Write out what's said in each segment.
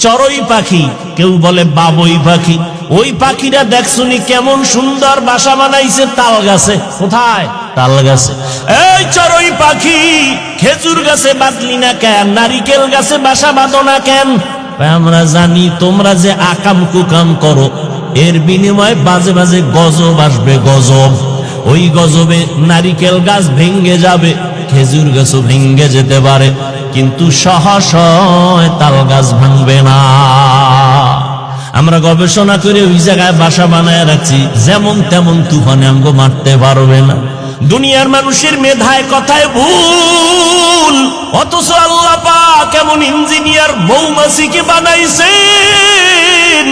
চড়ুই পাখি, কেউ বলে বাবুই পাখি। ওই পাখিরা দেখছুনি কেমন সুন্দর বাসা বানাইছে তাল গাছে। কোথায়? তাল গাছে। এই চড়ুই পাখি, খেজুর গাছে বাঁধলি না কেন? নারিকেল গাছে বাসা বাঁধো না কেন? আমরা জানি তোমরা যে আকাম কুকাম করো, এর বিনিময়ে বাজে বাজে গজব আসবে, গজব। ওই গজবে নারিকেল গাছ ভেঙ্গে যাবে, খেজুর গাছও ভেঙ্গে যেতে পারে, কিন্তু সহসয় তাল গাছ ভাঙবে না। আমরা গবেষণা করে ওই জায়গায় বাসা বানায় রাখছি, যেমন তেমন তুফানে আমগো মারতে পারবে না। দুনিয়ার মানুষের মেধায় কথায় ভুল, অথচ আল্লাহ পাক কেমন ইঞ্জিনিয়ার মৌমাছিকে বানাইছেন।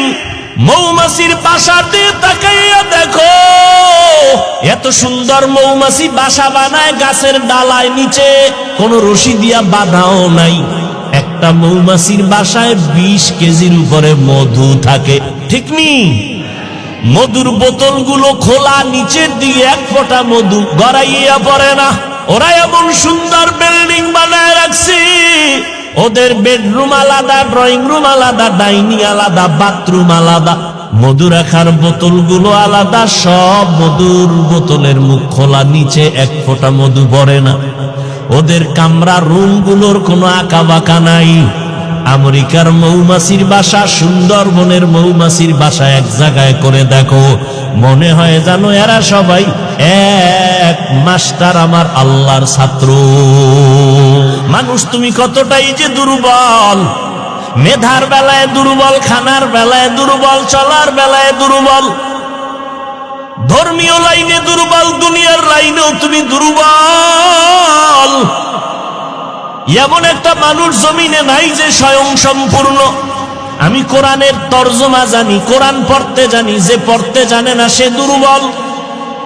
মৌমাছির বাসাতে তাকাইয়া দেখো, এত সুন্দর মৌমাছি বাসা বানায় গাছের ডালায়, নিচে কোনো রশি দিয়া বাঁধাও নাই। একটা মৌমাছির বাসায় 20 কেজির উপরে মধু থাকে, ঠিক নি? মধুর বোতলগুলো খোলা, নিচের দিকে এক ফোঁটা মধু গড়াইয়া পড়ে না। ওরা এমন সুন্দর বিল্ডিং বানায় রাখছে, ওদের বেডরুম আলাদা, ড্রয়িং রুম আলাদা, ডাইনিং আলাদা, বাথরুম আলাদা, মধু রাখার বোতলগুলো আলাদা। সব মধুর বোতলের মুখ খোলা, নিচে এক ফোঁটা মধু পড়ে না। ওদের কামরা রুমগুলোর কোনো আঁকা বাঁকা নাই। আমেরিকার মৌমাছির বাসা, সুন্দরবনের মৌমাছির বাসা এক জায়গায় করে দেখো, মনে হয় জানো এরা সবাই এক মাস্টার, আমার আল্লাহর ছাত্র। মানুষ তুমি কতটাই যে দুর্বল, মেধার বেলায় দুর্বল, খানার বেলায় দুর্বল, চলার বেলায় দুর্বল, ধর্মীয় লাইনে দুর্বল, দুনিয়ার লাইনেও তুমি দুর্বল। এমন একটা মানুষ জমিনে নাই যে স্বয়ং সম্পূর্ণ। আমি কোরআনের তর্জমা জানি, কোরআন পড়তে জানি, যে পড়তে জানে না সে দুর্বল।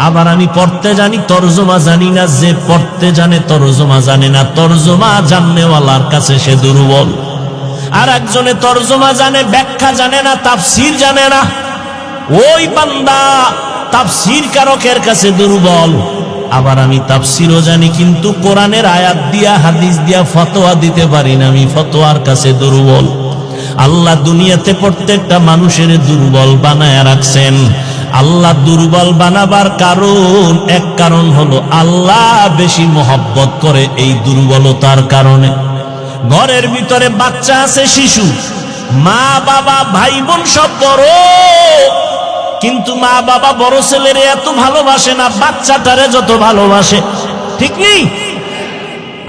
আবার আমি পড়তে জানি, তর্জমা জানি না, যে পড়তে জানে তর্জমা জানে না, তর্জমা জাননেওয়ালার কাছে সে দুর্বল। আর একজনে তর্জমা জানে, ব্যাখ্যা জানে না, তাফসীর জানে না, ওই বান্দা তাফসীর কারকের কাছে দুর্বল। আবার আমি তাফসীরও জানি, কিন্তু কোরআনের আয়াত দিয়া হাদিস দিয়া ফতোয়া দিতে পারি না, আমি ফতোয়ার কাছে দুর্বল। আল্লাহ দুনিয়াতে প্রত্যেকটা মানুষের দুর্বল বানায় রাখছেন। আল্লাহ দুর্বল বানাবার কারণ, এক কারণ হলো আল্লাহ বেশি মহব্বত করে এই দুর্বলতার কারণে। ঘরের ভিতরে বাচ্চা আছে, শিশু, মা বাবা ভাই বোন সব বড়, কিন্তু মা বাবা বড় ছেলেরে এত ভালোবাসে না বাচ্চাটারে যত ভালোবাসে, ঠিক নেই?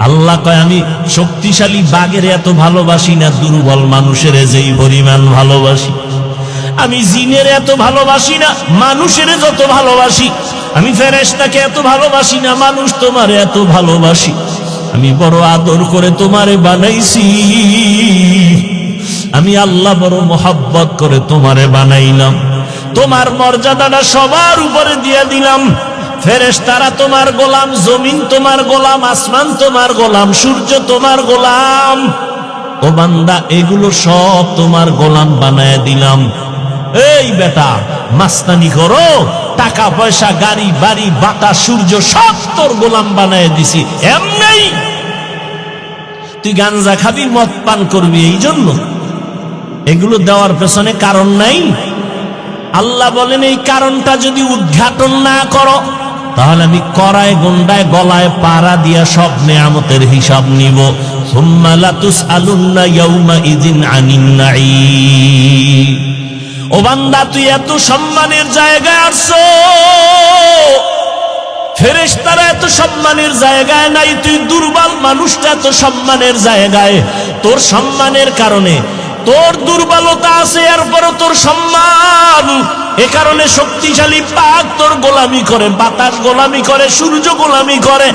আল্লাহ কয় আমি শক্তিশালী বাঘের এত ভালোবাসি না দুর্বল মানুষের যেই পরিমাণ ভালোবাসি। আমি জিনের এত ভালোবাসি না মানুষের যত ভালোবাসি। আমি ফেরেশতাকে এত ভালোবাসি না মানুষ তোমারে এত ভালোবাসি। আমি বড় আদর করে তোমারে বানাইছি, আমি আল্লাহ বড় মোহাব্বত করে তোমারে বানাইলাম। তোমার মর্যাদাটা সবার উপরে দিয়ে দিলাম। ফেরেশতারা তোমার গোলাম, জমিন তোমার গোলাম, আসমান তোমার গোলাম, সূর্য তোমার গোলাম। ও বান্দা, এগুলো সব তোমার গোলাম বানায় দিলাম। এই বেটা, মাস্তানি করো, টাকা পয়সা, গাড়ি বাড়ি, বাতাস, সূর্য সব তোর গোলাম বানায় দিছি। এমনি তুই গাঞ্জা খাবি, মদ পান করবি, এই জন্য এগুলো দেওয়ার পেছনে কারণ নাই। আল্লাহ বলেন এই কারণটা যদি উদ্ঘাটন না করো, তাহলে আমি করায় গন্ডায় গলায় পাড়া দিয়া সব নেয়ামতের হিসাব নিব। সুম্মা লাতুসআলুন্না ইয়াউমাইযিন আনিন নাঈম। ও বান্দা, তুই এত সম্মানের জায়গায় আসছো, ফেরেশতারা এত সম্মানের জায়গায় নাই। তুই দুর্বল মানুষটা এত সম্মানের জায়গায়। তোর সম্মানের কারণে, তোর দুর্বলতা আছে, এরপরও তোর সম্মান। এ কারণে শক্তিশালী পাক তোর গোলামি করে, বাতাস গোলামি করে, সূর্য গোলামি করে।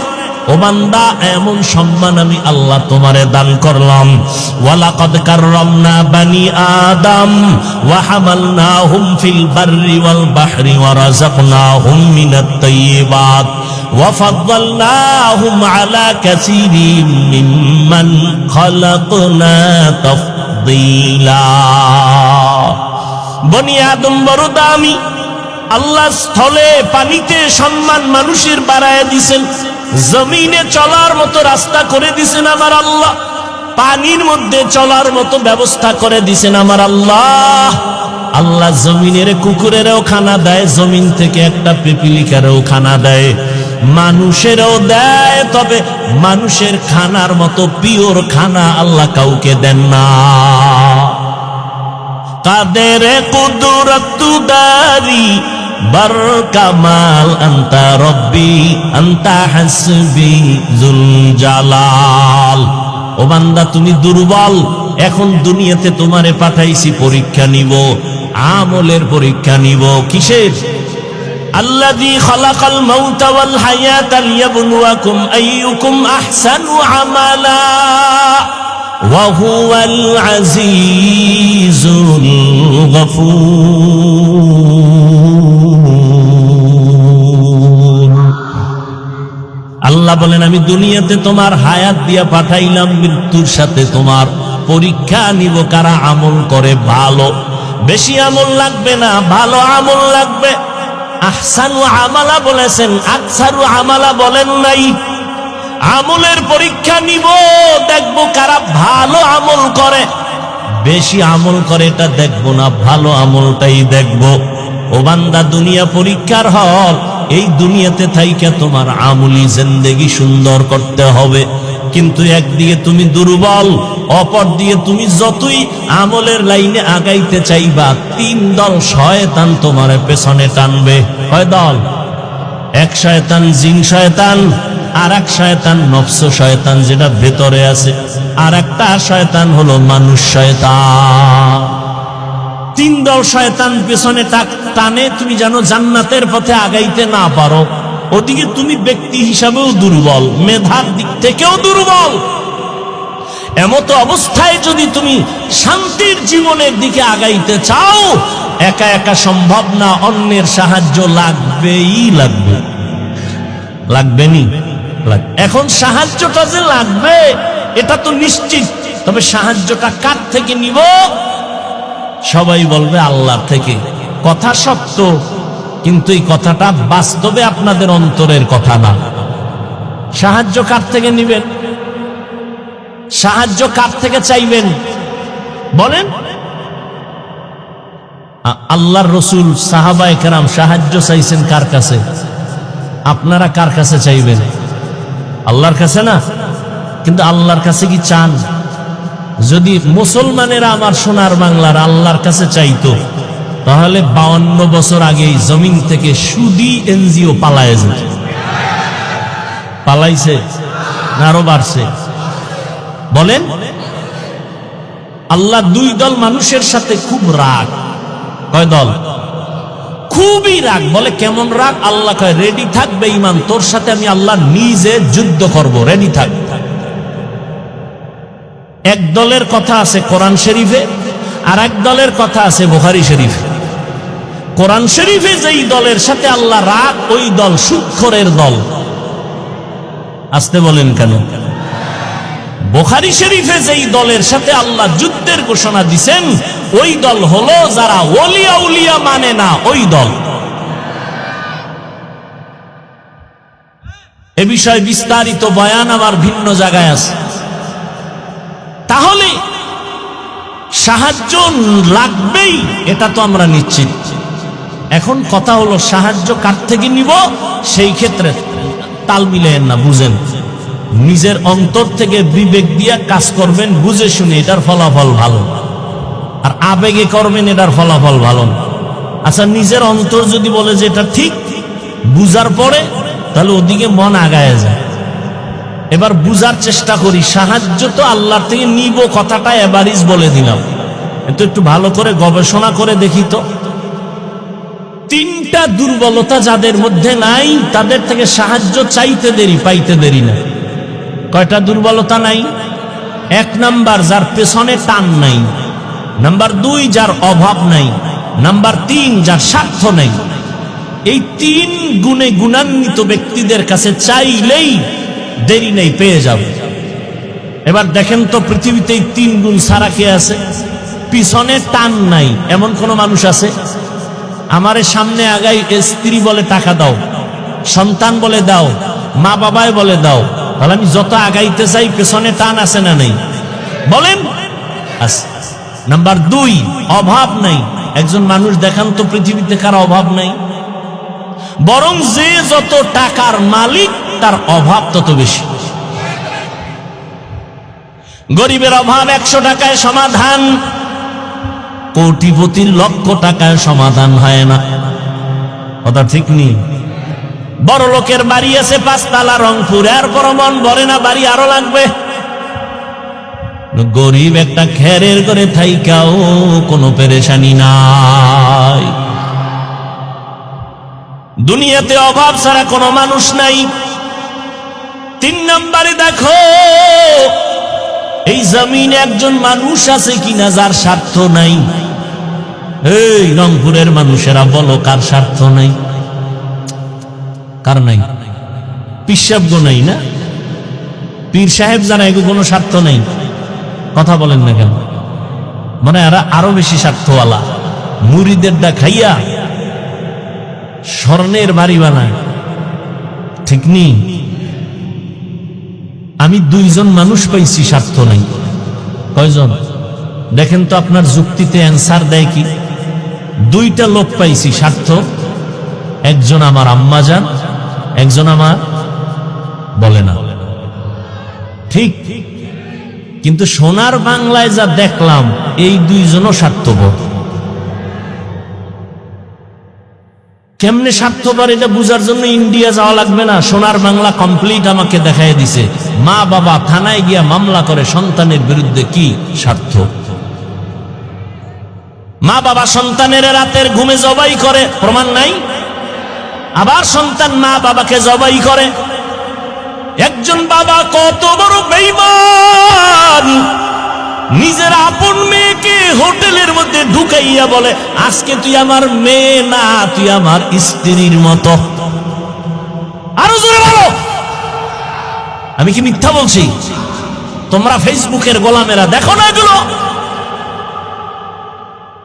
ও বান্দা, এমন সম্মান আমি আল্লাহ তোমারে দান করলাম। ওয়ালাকাদ কাররামনা বানি আদম ওয়া হামালনাহুম ফিল বাররি ওয়াল বাহরি ওয়া রাযাকনাহুম মিনাত তাইয়্যিবাত ওয়া ফাদ্দালনাহুম আলা কাসীরিম মিম্মান খালাকনা তাফদীলা। বনি আদম বড় দামি। আল্লাহ স্থলে পানিতে সম্মান মানুষের বাড়ায় দিছেন, জমিনে চলার মতো রাস্তা করে দিছেন আমার আল্লাহ। পানির মধ্যে চলার মতো ব্যবস্থা করে দিছেন আমার আল্লাহ। আল্লাহ জমিনের কুকুরেরও খানা দেয়, জমিন থেকে একটা পিপিলিকারও খানা দেয়, মানুষেরও দেয়। তবে মানুষের খানার মতো পিওর খানা আল্লাহ কাউকে দেন না। কাদের কুদরত দারি বার কামাল আন্তা রব্বি আন্তা হাসবি জুল জালাল। ও বান্দা তুমি দুর্বল, এখন দুনিয়াতে তোমারে পাঠাইছি পরীক্ষা নিব, আমলের পরীক্ষা নিব। কিসের? আল্লাযী খালাকাল মাউতা ওয়াল হায়াতা লিয়াবলুয়াকুম আইয়ুকুম আহসানু আমালা ওয়া হুয়াল আজিজুল গফুর। আল্লাহ বলেন আমি দুনিয়াতে তোমার হায়াত দিয়া পাঠাইলাম, মৃত্যুর সাথে তোমার পরীক্ষা নিব কারা আমল করে ভালো। বেশি আমল লাগবে না, ভালো আমল লাগবে। আহসানু আমালা বলেছেন, আকসারু আমালা বলেন নাই। আমলের পরীক্ষা নিব, দেখব কারা ভালো আমল করে। বেশি আমল করে এটা দেখব না, ভালো আমলটাই দেখব। ও বান্দা দুনিয়া পরীক্ষার হল, এই দুনিয়াতে থাইকা তোমার আমলি জিন্দেগি সুন্দর করতে হবে। কিন্তু একদিকে তুমি দুর্বল, অপর দিকে তুমি যতই আমলের লাইনে আগাইতে চাইবা, তিন দল শয়তান তোমার পেছনে টানবে। কয় দল? এক শয়তান জিন শয়তান, আর এক শয়তান নফস শয়তান যেটা ভেতরে আছে, আর একটা শয়তান হলো মানুষ শয়তান। তিন দল শয়তান পেছনে টানে, তুমি জানো জান্নাতের পথে আগাইতে না পারো। ওদিকে তুমি ব্যক্তি হিসাবেও দুর্বল, মেধার দিক থেকেও দুর্বল। এমত অবস্থায় যদি তুমি শান্তির জীবনের দিকে আগাইতে চাও, একা একা সম্ভব না, অন্যের সাহায্য লাগবেই লাগবে। লাগবেনি? এখন সাহায্যটা যে লাগবে এটা তো নিশ্চিত, তবে সাহায্যটা কার থেকে নিব? সবাই বলবে আল্লাহর থেকে। কথা সত্য, কিন্তু এই কথাটা বাস্তবে আপনাদের অন্তরের কথা না। সাহায্য কার থেকে নিবেন? সাহায্য কার থেকে চাইবেন বলেন? আল্লাহর রসুল সাহাবায়ে কেরাম সাহায্য চাইছেন কার কাছে? আপনারা কার কাছে চাইবেন? আল্লাহর কাছে না? কিন্তু আল্লাহর কাছে কি চান? যদি মুসলমানেরা আমার সোনার বাংলার আল্লাহর কাছে চাইতো, তাহলে 52 বছর আগেই জমিন থেকে সুদি এনজিও পালায় যেত। পালাইছে না আরো বাড়ছে? বলেন। আল্লাহ দুই দল মানুষের সাথে খুব রাগ। কয় দল? খুবই রাগ। বলে কেমন রাগ? আল্লাহ কয় রেডি থাক বেঈমান, তোর সাথে আমি আল্লাহ নিজে যুদ্ধ করব, রেডি থাক। এক দলের কথা আছে কোরআন শরীফে, আর এক দলের কথা আছে বুখারী শরীফে। কোরআন শরীফে যেই দলের সাথে আল্লাহ রাগ, ওই দল সুদখোরের দল। আসতে বলেন কেন? বুখারী শরীফে যেই দলের সাথে আল্লাহ যুদ্ধের ঘোষণা দিছেন, ওই দল হলো যারা ওলিয়া উলিয়া মানে না, ওই দল। এ বিষয়ে বিস্তারিত বয়ান আমার ভিন্ন জায়গায় আছে। তাহলে সাহায্য লাগবেই, এটা তো আমরা নিশ্চিত। এখন কথা হলো সাহায্য কার থেকে নিব, সেই ক্ষেত্রে তাল মিলেন না, বুঝেন। নিজের অন্তর থেকে বিবেক দিয়ে কাজ করবেন, বুঝে শুনে এটার ফলাফল ভালো, আর আবেগে করবেন এটার ফলাফল ভালো না। আচ্ছা, নিজের অন্তর যদি বলে যে এটা ঠিক, বুঝার পরে তাহলে ওদিকে মন আগায় যায়। এবার বুঝার চেষ্টা করি, সাহায্য তো আল্লাহর থেকে নিব কথাটা এভারেজ বলে দিলাম, একটু ভালো করে গবেষণা করে দেখি তো। তিনটা দুর্বলতা যাদের মধ্যে নাই, তাদের থেকে সাহায্য চাইতে দেরি, পাইতে দেরি না। কয়টা দুর্বলতা নাই? এক নাম্বার, যার পেছনে টান নাই। নাম্বার 2, যার অভাব নাই। নাম্বার 3, যার স্বার্থ নাই। এই 3 গুণে গুণান্বিত ব্যক্তিদের কাছে চাইলেই দেরি নেই, পেয়ে যাবে। এবার দেখেন তো পৃথিবীতে 3 গুণ ছাড়া কে আছে? পিছনে টান নাই এমন কোন মানুষ আছে? আমারে সামনে আগাই স্ত্রী বলে টাকা দাও, সন্তান বলে দাও, মা বাবায় বলে দাও, তাহলে আমি যত আগাইতে চাই পেছনে টান আছে না নেই? বলেন। নাম্বার 2, অভাব নাই। একজন মানুষ দেখান তো পৃথিবীতে কার অভাব নাই? বরং যে যত টাকার মালিক তার অভাব তত বেশি। গরিবের অভাব 100 টাকায় সমাধান, কোটিপতির লক্ষ টাকায় সমাধান হয় না। কথা ঠিক নেই? বড় লোকের বাড়ি আছে 5 তলা রংপুর, এরপর মন ভরে না, বাড়ি আরো লাগবে। গরিব একটা খেরের করে থাইকাও কোনো পেরেশানি নাই। দুনিয়াতে অভাব ছাড়া কোনো মানুষ নাই। 3 নম্বরে দেখো, এই জমিনে একজন মানুষ আছে কিনা যার স্বার্থ নাই? এই রংপুরের মানুষেরা বলো, কার স্বার্থ নাই? কার নাই? পিসাব গো নাই না? পীর সাহেব যারা, এগো কোনো স্বার্থ নাই। কথা বলেন না কেন? মানে এরা আরো বেশি স্বার্থওয়ালা। মুরিদেরটা খাইয়া স্বর্ণের বাড়ি বানায়, ঠিক নেই? আমি 2 জন মানুষ পাইছি স্বার্থ নাই। কয়জন? দেখেন তো আপনার যুক্তিতে অ্যান্সার দেয় কি? 2টা লোক পাইছি স্বার্থ। একজন আমার আম্মাজান, একজন আমার, বলে না ঠিক? কিন্তু সোনার বাংলায় যা দেখলাম, এই 2 জনও স্বার্থপর। কেমনে স্বার্থপর এটা বুঝার জন্য ইন্ডিয়া যাওয়া লাগবে না, সোনার বাংলা কমপ্লিট আমাকে দেখাই দিছে। মা বাবা থানায় গিয়া মামলা করে সন্তানের বিরুদ্ধে, কি স্বার্থ? মা বাবা সন্তানের রাতের ঘুমে জবাই করে, প্রমাণ নাই? আবার সন্তান মা বাবাকে জবাই করে। একজন বাবা কত বড় বেঈমান, নিজের আপন মেয়েকে হোটেলের মধ্যে ঢুকাইয়া বলে, আজকে তুই আমার মেয়ে না, তুই আমার স্ত্রীর মতো। আরো জোরে বলো। আমি কি মিথ্যা বলছি? তোমরা ফেসবুকের গোলামেরা দেখো না এগুলো?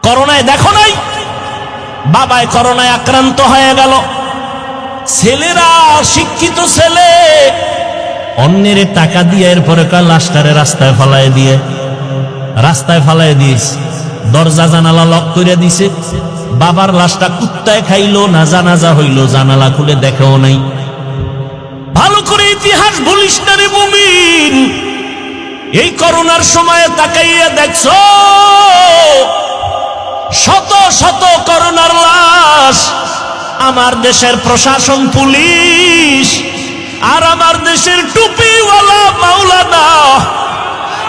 করোনায় দেখো নাই? বাবায় করোনায় আক্রান্ত হয়ে গেল, ছেলেরা, শিক্ষিত ছেলে, অন্যের টাকা দিয়ে এরপরে লাশটারে রাস্তায় ফালায় দিয়ে, রাস্তায় ফালায় দিস, দরজা জানালা লক করে দিছে। বাবার লাশটা কুত্তায় খাইলো না, জানাজা হইল, জানালা খুলে দেখেও নাই। ভালো করে ইতিহাস বলিস না রে মুমিন। এই করোনার সময় তাকাইয়া দেখছো শত শত করোনার লাশ। আমার দেশের প্রশাসন, পুলিশ, আর আমার দেশের টুপিওয়ালা মাওলানা,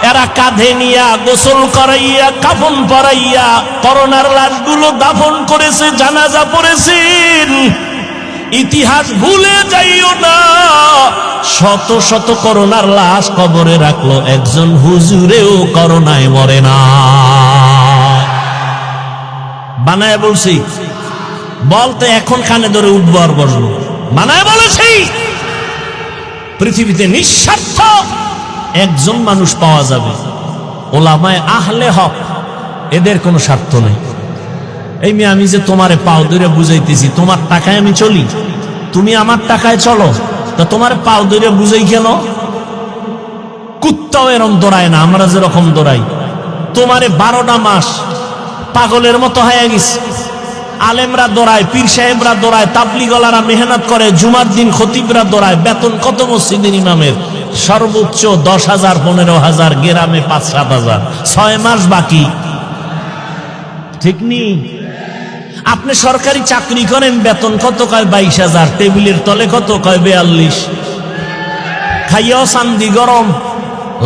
এরা কাঁধে নিয়া গোসল করাইয়া, কাফন পরাইয়া করোনার লাশগুলো দাফন করেছে, জানাজা পড়েছেন। ইতিহাস ভুলে যাইও না, শত শত করোনার লাশ কবরে রাখলো, একজন হুজুরেও করোনায় মরে না। বানায় বলছি, বলতে এখন কানে ধরে উঠবো আর বসবো। বানায় বলেছি, পৃথিবীতে নিঃস্বার্থ একজন মানুষ পাওয়া যাবে, ওলামায়ে আহলে হক। এদের কোনো স্বার্থ নেই। এই মেয়ে, আমি যে তোমারে পাও ধরে বুঝাইতেছি, তোমার টাকায় আমি চলি, তুমি আমার টাকায় চলো, তা তোমার পাও ধরে বুঝাই কেন? কুত্তাও এরকম দৌড়ায় না, আমরা যেরকম দৌড়াই। তোমারে 12টা মাস পাগলের মতো হয়ে গেছে। আলেমরা দৌড়ায়, পীর সাহেবরা দৌড়ায়, তাবলিগলারা মেহনত করে, জুমার দিন খতিবরা দৌড়ায়। বেতন কত মসজিদের ইমামের? সর্বোচ্চ 10,000, 15,000, গ্রামে 5-7,000। 6 মাস বাকি, ঠিক নি? আপনি সরকারি চাকরি করেন, বেতন কত কয়? 22,000। টেবিলের তলে কত কয়? 42। খাইয়াও চান্দি গরম,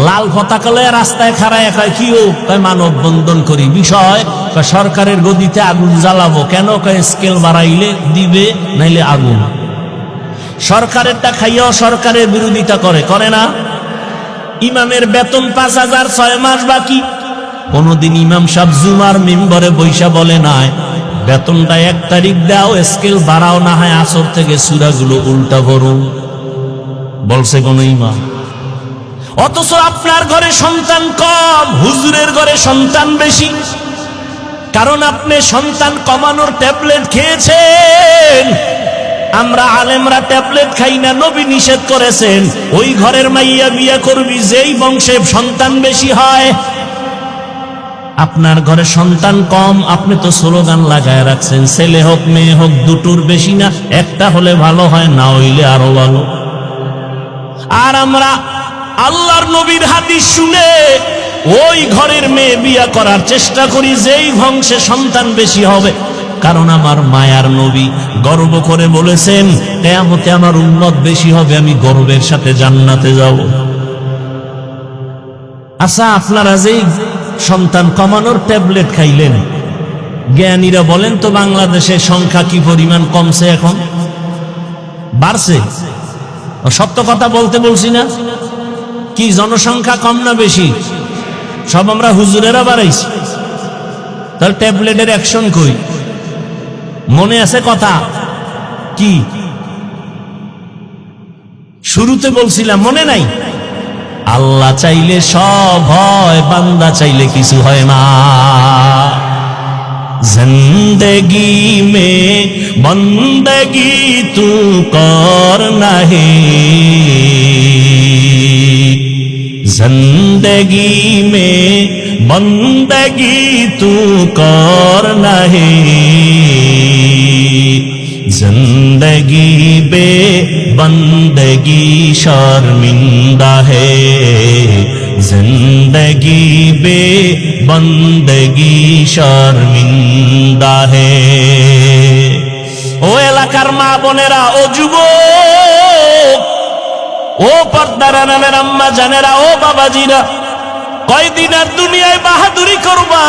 লাল পতাকা লয়ে রাস্তায় খাড়ায় কয় কি ও? কয় মানব বন্ধন করি। বিষয় সরকারের গদিতে আগুন জ্বালাবো কেন? কয় স্কেল বাড়াইলে দিবে, নাইলে আগুন। সরকারেরটা খাইয়াও সরকারের বিরোধিতা করে না? ইমামের বেতন 5,000, 6 মাস বাকি। কোনদিন ইমাম সাহেব জুমার মিম্বরে বৈশা বলে নাই, বেতনটা 1 তারিখ দাও, স্কেল বাড়াও, না হয় আসর থেকে সূরাগুলো উল্টা পড়ো? বলছে কোন ইমাম? অথচ আপনার ঘরে সন্তান কম, হুজুরের ঘরে সন্তান বেশি। কারণ আপনি সন্তান কমানোর ট্যাবলেট খেয়েছেন। আমরা আলেমরা ট্যাবলেট খাই না, নবী নিষেধ করেছেন ওই ঘরের মাইয়া বিয়া করবি যেই বংশে সন্তান বেশি হয়। আপনার ঘরে সন্তান কম, আপনি তো স্লোগান লাগায় রাখছেন ছেলে হোক মেয়ে হোক দুটোর বেশি না, একটা হলে ভালো হয়, না হইলে আরো ভালো। আর আমরা আল্লাহর নবীর হাদিস শুনে ওই ঘরের মেয়ে বিয়া করার চেষ্টা করি যেই বংশে সন্তান বেশি হবে। কারণ আমার মায়ার নবী গর্ব করে বলেছেন কিয়ামতে আমার উম্মত বেশি হবে, আমি গর্বের সাথে জান্নাতে যাব। আচ্ছা, আপনারা যেই সন্তান কমানোর ট্যাবলেট খাইলেন, জ্ঞানীরা বলেন তো বাংলাদেশের সংখ্যা কি পরিমাণ কমছে, এখন বাড়ছে? সত্য কথা বলতে বলছি না? কি জনসংখ্যা কম না বেশি? সব আমরা হুজুরেরা বাড়াইছি, তাহলে ট্যাবলেটের অ্যাকশন কই? মনে আছে কথা কি শুরুতে বলছিলাম, মনে নাই? আল্লাহ চাইলে সব হয়, বান্দা চাইলে কিছু হয় না। জিন্দগি মে বন্দগি তু করনা হে, जिंदगी में बंदगी तू करना है, जिंदगी बे बंदगी शर्मिंदा है, जिंदगी बे बंदगी शर्मिंदा है। ও এলাকার মা বোনেরা, ও যুবক, ও পর্দার নামের আম্মা জানেরা, ও বাবাজিরা, কয়দিন আর দুনিয়ায় বাহাদুরি করবা?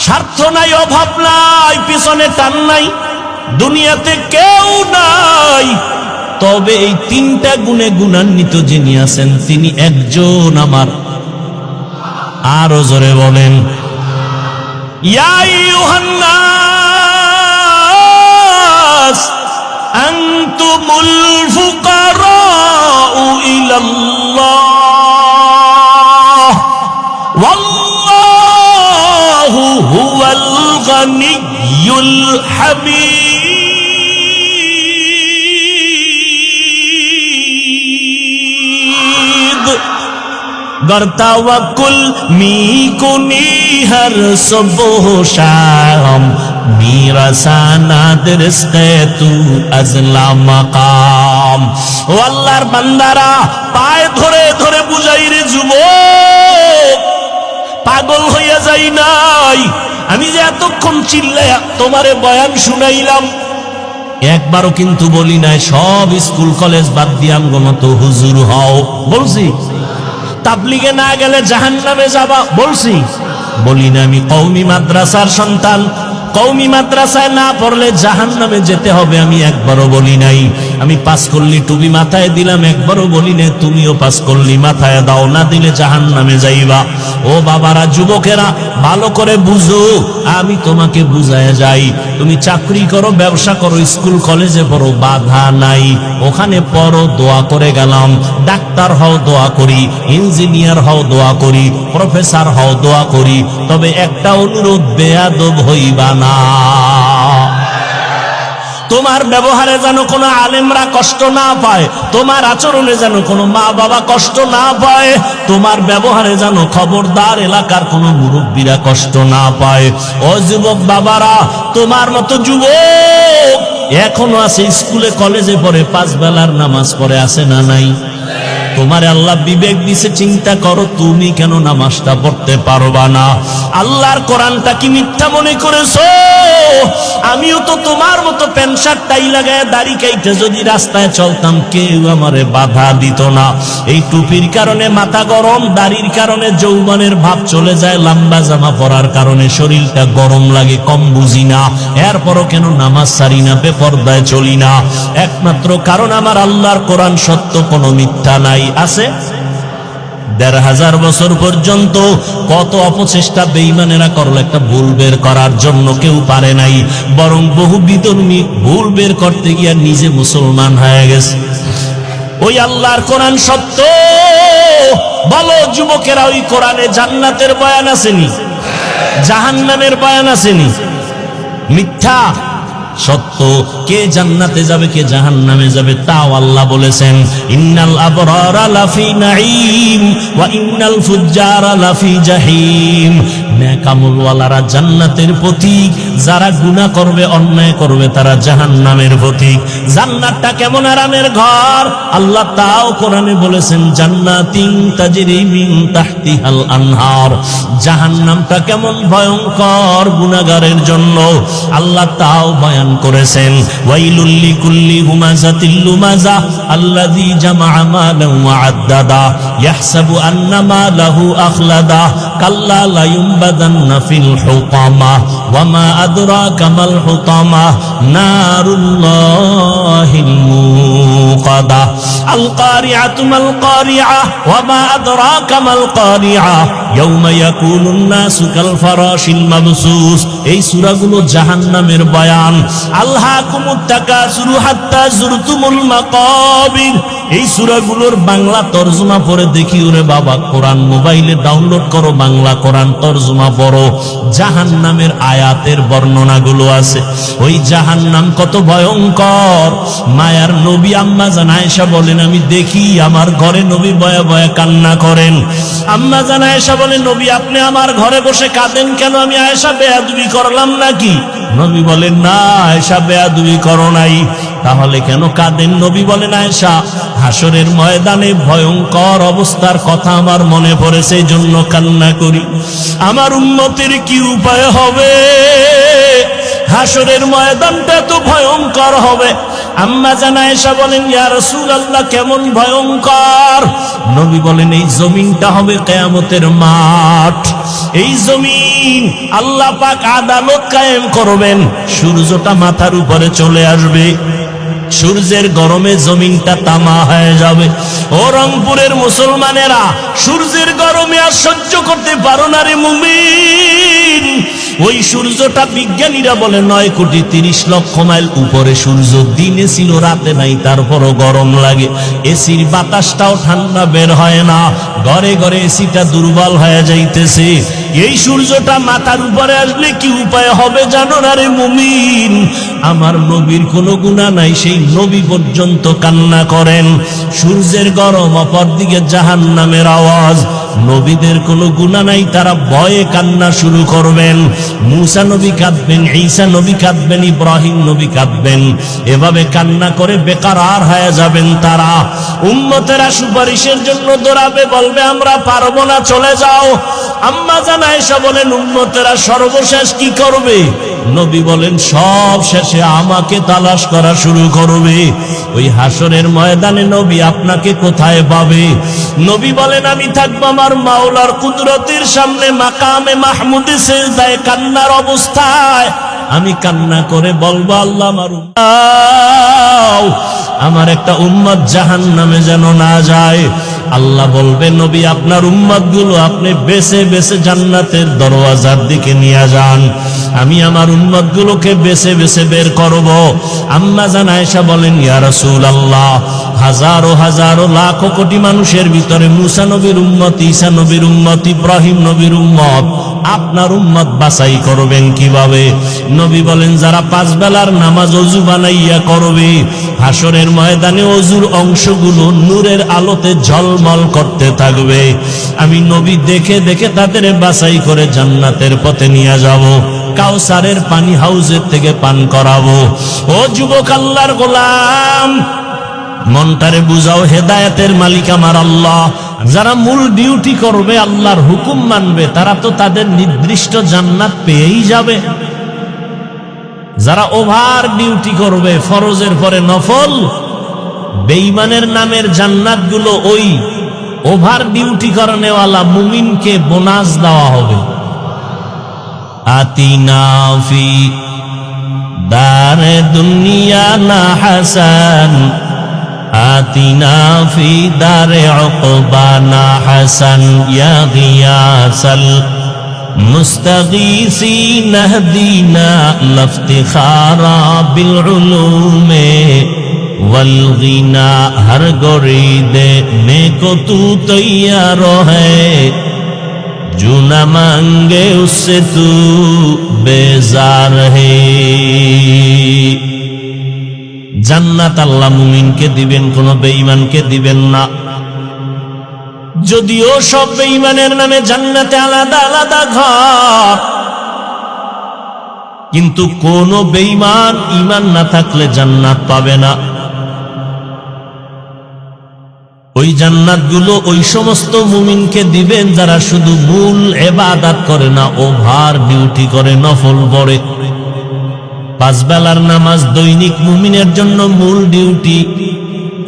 স্বার্থ নাই, অভাব নাই, পিছনে টান নাই, দুনিয়াতে কেউ নাই, তবে এই তিনটা গুণে গুণান্বিত যিনি আছেন তিনি একজন আমার। আরো জোরে বলেন, ইয়া আইয়ুহান নাস আনতুমুল ফুকারাউ ইলাল্লাহ ওয়াল্লাহু হুয়াল গানিয়্যুল হামিদ। गर तवक्कुल मी कुनी हर सुबह शाम, मेरा सानाद रिज़्क़े तू अज़ला मकाम। ও আল্লাহর বান্দারা, পায়ে ধরে ধরে বুঝাই রে যুবক, পাগল হইয়া যাই নাই। আমি যে এতক্ষণ চিল্লায়া তোমারে বয়ান শুনাইলাম, একবারও কিন্তু বলি নাই সব স্কুল কলেজ বাদ দিয়ে আমগো মতো হুজুর হও, বলছি? তাবলিগে না গেলে জাহান্নামে যাবা, বলছি? বলি না। আমি কওমি মাদ্রাসার সন্তান, কওমি মাদ্রাসায় না পড়লে জাহান্নামে যেতে হবে, আমি একবারও বলি নাই। আমি পাস করলি টুপি মাথায় দিলাম, একবারও বলি না তুমিও পাস করলি মাথায় দাও, না দিলে জাহান্নামে যাইবা। ও বাবারা, যুবকেরা, ভালো করে বুঝো, আমি তোমাকে বুঝায় যাই। তুমি চাকরি করো, ব্যবসা করো, স্কুল কলেজে পড়ো, বাধা নাই, ওখানে পড়ো, দোয়া করে গেলাম। ডাক্তার হও, দোয়া করি। ইঞ্জিনিয়ার হও, দোয়া করি। প্রফেসর হও, দোয়া করি। তবে একটা অনুরোধ, বেয়াদব হইবা না। তোমার ব্যবহারে যেন কোনো আলেমরা কষ্ট না পায়, তোমার আচরণে যেন কোনো মা বাবা কষ্ট না পায়, তোমার ব্যবহারে যেন খবরদার এলাকার কোনো মুরব্বীরা কষ্ট না পায়। ও যুবক বাবারা, তোমার মতো যুবক এখনো আছে, স্কুলে কলেজে পড়ে, 5 বেলার নামাজ পড়ে, আছে না নাই? তোমার আল্লাহ বিবেক দিছে, চিন্তা করো, তুমি কেন নামাজটা পড়তে পারবা না? আল্লাহর কোরআনটা কি মিথ্যা মনে করেছো? আমিও তো তোমার মতো প্যান্ট শার্ট টাই লাগায় দাড়ি কাইটে যদি রাস্তায় চলতাম, কেউ আমারে বাধা দিত না। এই টুপির কারণে মাথা গরম, দাড়ির কারণে যৌবনের ভাব চলে যায়, লম্বা জামা পরার কারণে শরীরটা গরম লাগে, কম বুঝি না। এরপরও কেন নামাজ ছাড়ি না, বেপরদায় চলি না? একমাত্র কারণ আমার আল্লাহর কোরআন সত্য, কোনো মিথ্যা নাই। আছে ১৫০০ বছর পর্যন্ত কত অপচেষ্টা বেঈমানেরা করলো একটা ভুল বের করার জন্য, কেউ পারে নাই, বরং বহু বিধর্মী ভুল বের করতে গিয়ে নিজে মুসলমান হয়ে গেছে। ওই আল্লাহর কোরআন সত্য। বলো যুবকেরা, ওই কোরআনে জান্নাতের বয়ান আসেনি? জাহান্নামের বয়ান আসেনি? মিথ্যা সত্য। কে জান্নাতে যাবে কে জাহান্নামে যাবে তাও আল্লাহ বলেছেন। ইন্নাল আবরারা লাফি নাঈম ওয়া ইন্নাল ফুজ্জারা লাফি জাহিম। নেক আমলওয়ালারা জান্নাতের পথিক, যারা গুনাহ করবে অন্যায় করবে তারা জাহান্নামের পথিক। জান্নাতটা কেমন আরামের ঘর আল্লাহ তাও কোরআনে বলেছেন, জান্নাতিন তাজরি মিন তাহতিহাল আনহার। জাহান্নামটা কেমন ভয়ঙ্কর গুনাহগারের জন্য আল্লাহ তাও বয়ান করেছেন। ওয়াইলুল লিকুল্লি হুমাযাতিল লুমাযা আল্লাযী জামাআ মালান ওয়া আদ্দাদা ইয়াহসাবু আন্না মালাহু আখলাদা কাল্লা লা ইউনবাযান্না ফিল হুতামা ওয়া মা আদরাকা মাল হুতামা নারুল্লাহিল মুকাদা আল কারিআতু মাল কারিআ ওয়া মা আদরাকা মাল কারিআ ইয়াউমা ইয়াকুনুন নাসু কাল ফারাশিল মাবসুস। এই সূরাগুলো জাহান্নামের বয়ান। আলহাকুমুত তাকাসুরু হাত্তা যুরতুমুল মাকাবির। এই সূরাগুলোর বাংলা তরজমা পড়ে দেখি, ওরে বাবা, কোরআন মোবাইলে ডাউনলোড করো, বাংলা কোরআন তরজমা পড়ো, জাহান্নামের আয়াতের বর্ণনাগুলো আছে। ওই জাহান্নাম কত ভয়ঙ্কর। মায়ার নবী আম্মা জান আয়েশা বলেন, আমি দেখি আমার ঘরে নবী বয়া বয়া কান্না করেন। আম্মা জান আয়েশা বলেন, নবী আপনি আমার ঘরে বসে কাঁদেন কেন? আমি আয়েশা বেয়াদবি করলাম নাকি? নবী বলেন, না আয়েশা বেয়াদবি করো নাই। তাহলে কেন কাঁদেন? নবী বলেন, আয়েশা হাসরের ময়দানে ভয়ঙ্কর অবস্থার কথা আমার মনে পড়েছে, এই জন্য কান্না করি। আমার উম্মতের কি উপায় হবে? হাসরের ময়দানটা তো ভয়ঙ্কর হবে। আম্মা জান আয়েশা বলেন, ইয়া রাসূলুল্লাহ কেমন ভয়ঙ্কর? নবী বলেন, এই জমিনটা হবে কিয়ামতের মাঠ। এই জমিন আল্লাহ পাক আদালত কায়েম করবেন। সূর্যটা মাথার উপরে চলে আসবে, সূর্যের গরমে জমিনটা তামা হয়ে যাবে। ও রংপুরের মুসলমানেরা, সূর্যের গরমে আর সহ্য করতে পারো না রে মুমিন। ওই সূর্যটা বিজ্ঞানীরা বলে 9,30,00,000 মাইল উপরে সূর্য। দিনে ছিল, রাতে নাই, তারপরও গরম লাগে। এসির বাতাসটাও ঠান্ডা বের হয় না, ঘরে ঘরে এসিটা দুর্বল হয়ে যাইতেছে। এই সূর্যটা মাথার উপরে আসলে কি উপায় হবে জানো না রে মুমিন? আমার নবীর কোনো গুনাহ নাই, সেই নবী পর্যন্ত কান্না করেন। সূর্যের গরম, অপরদিকে জাহান্নামের আওয়াজ। নবীদের কোনো গুনাহ নাই, তারা ভয়ে কান্না শুরু করবেন। মুসা নবী কাঁদবেন, ঈসা নবী কাঁদবেন, ইব্রাহিম নবী কাঁদবেন। এভাবে কান্না করে বেকারার হয়ে যাবেন তারা। উম্মতেরা সুপারিশের জন্য দৌড়াবে, বলবে আমরা পারবো না, চলে যাও। আম্মা জান আয়েশা বলেন, উম্মতেরা সর্বশেষ কি করবে? নবী বলেন, সব শেষে আমাকে তালাশ করা শুরু করবে। ওই হাসরের ময়দানে নবী আপনাকে কোথায় পাবে? নবী বলেন, আমি থাকবো আমার মাওলার কুদরতের সামনে মাকামে মাহমুদে সিজদায় কান্নার অবস্থায়। আমি কান্না করে বলবো, আল্লাহ আমার একটা উম্মত জাহান্নামে যেন না যায়। আল্লাহ বলবে, নবী আপনার উম্মতগুলো আপনি বেছে বেছে জান্নাতের দরওয়াজার দিকে নিয়ে যান। আমি আমার উম্মতগুলোকে বেছে বেছে বের করব। আম্মা জান আয়েশা বলেন, ইয়া রাসূলুল্লাহ, হাজারো হাজারো লাখো কোটি মানুষের ভিতরে মুসা নবীর উম্মত, ঈসা নবীর উম্মত, ইব্রাহিম নবীর উম্মত, আপনার উম্মত বাছাই করবেন কিভাবে? নবী বলেন, যারা 5 বেলার নামাজ ওযু বানাইয়া করবে, হাসরের ময়দানে ওযুর অংশগুলো নূরের আলোতে ঝলমল করতে থাকবে। আমি নবী দেখে দেখে তাদের বাছাই করে জান্নাতের পথে নিয়ে যাব। কাউসারের পানি হাউজের থেকে পান করাবো। ও যুবক আল্লাহর গোলাম, মনটারে বুঝাও, হেদায়েতের মালিক আমার আল্লাহ। যারা মূল ডিউটি করবে, আল্লাহর হুকুম মানবে, তারা তো তাদের নির্দিষ্ট জান্নাত পেয়েই যাবে। যারা ওভার ডিউটি করবে, ফরজের পরে নফল, বেঈমানের নামের জান্নাতগুলো ওই ওভার ডিউটি করানেওয়ালা মুমিনকে বোনাস দেওয়া হবে। আতিনা ফি দারে দুনিয়া না হাসান, আতিনা ফি দারে উকবানা হাসান, ইয়া গিয়াসাল মুস্তাগীসিন ইহদিনা লফতিখারা বিল উলুমে वल गिना हर गोरी देने को तू तैयार है, जो न मांगे उससे तू बेजार है। জান্নাত আল্লাহ মুমিনকে দিবেন, কোন বেঈমানকে দিবেন না। যদিও সব বেঈমানের নামে জান্নাতে আলাদা আলাদা ঘর, কিন্তু কোন বেঈমান ঈমান না থাকলে জান্নাত পাবে না। ওই জান্নাতগুলো ওই সমস্ত মুমিনকে দিবেন যারা শুধু মূল ইবাদত করে না, ওভার ডিউটি করে, নফল পড়ে। পাঁচ বেলার নামাজ দৈনিক মুমিনের জন্য মূল ডিউটি।